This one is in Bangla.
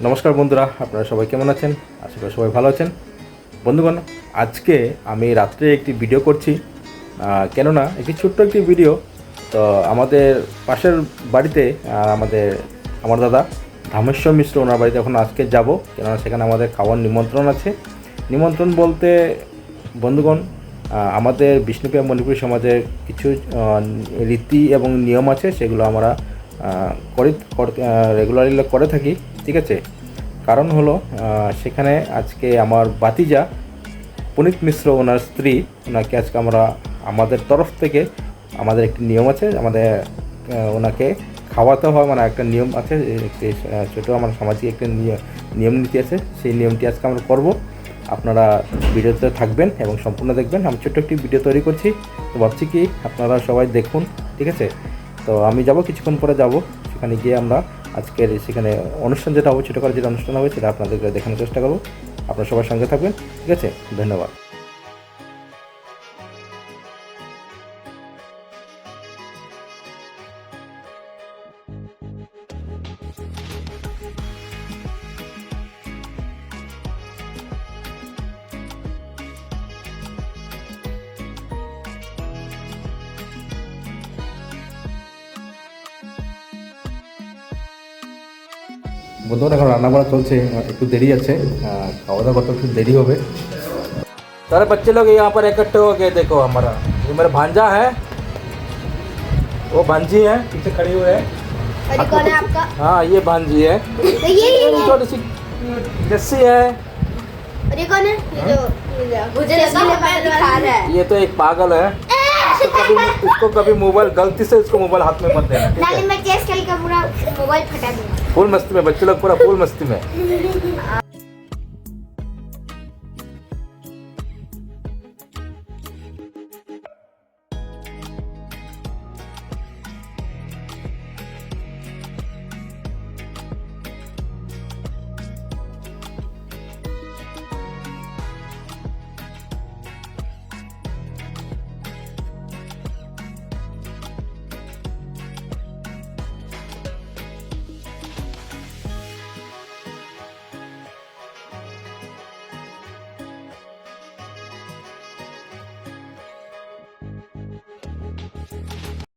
নমস্কার বন্ধুরা, আপনারা সবাই কেমন আছেন? আশা করি সবাই ভালো আছেন। বন্ধুগণ, আজকে আমি রাত্রে একটি ভিডিও করছি, কেননা একটি ছোট্ট একটি ভিডিও। তো আমাদের পাশের বাড়িতে আমার দাদা ধামেশ্বর মিশ্র, ওনার বাড়িতে এখন আজকে যাব, কেননা সেখানে আমাদের খাওয়ার নিমন্ত্রণ আছে। নিমন্ত্রণ বলতে বন্ধুগণ, আমাদের বিষ্ণুপ্রিয়া মণিপুরী সমাজের কিছু রীতি এবং নিয়ম আছে, সেগুলো আমরা রেগুলারলি করে থাকি। ঠিক আছে, কারণ হলো সেখানে আজকে আমার ভাতিজা পুনিত মিশ্র, ওনার স্ত্রী, ওনাকে আজকে আমরা আমাদের তরফ থেকে আমাদের একটি নিয়ম আছে, ওনাকে খাওয়াতে হয়, মানে একটা নিয়ম আছে, একটি ছোটো আমার সামাজিক একটা নিয়ম নীতি আছে। সেই নিয়মটি আজকে আমরা করব। আপনারা ভিডিওতে থাকবেন এবং সম্পূর্ণ দেখবেন। আমি ছোট্ট একটি ভিডিও তৈরি করছি, তো ভাবছি কি আপনারা সবাই দেখুন। ঠিক আছে, তো আমি যাব, কিছুক্ষণ পরে যাব। সেখানে গিয়ে আমরা আজকের সেখানে অনুষ্ঠান যেটা হবে, ছোটো করে যেটা অনুষ্ঠান হবে, সেটা আপনাদেরকে দেখানোর চেষ্টা করব। আপনারা সবার সঙ্গে থাকবেন। ঠিক আছে, ধন্যবাদ। বন্ধুরা, এখন রান্না বান্না চলছে, একটু দেরি আছে, খাওয়া দাওয়া করতে একটু দেরি হবে। सारे बच्चे लोग यहाँ पर इकट्ठे हो गए। देखो हमारा ये मेरा भांजा है, वो भांजी है, पीछे खड़ी हुई है। और ये कौन है आपका? हाँ, ये भांजी है, तो ये थोड़ी सी जस्सी है। और ये कौन है? ये जो मुझे लगा मोबाइल दिखा रहा है। ये तो एक पागल है, इसको कभी मोबाइल, गलती से इसको मोबाइल हाथ में मत देना। नाले में चेस खेल कर पूरा मोबाइल फटा दूंगा। फुल मस्ती में, बच्चे लोग पूरा फुल मस्ती में।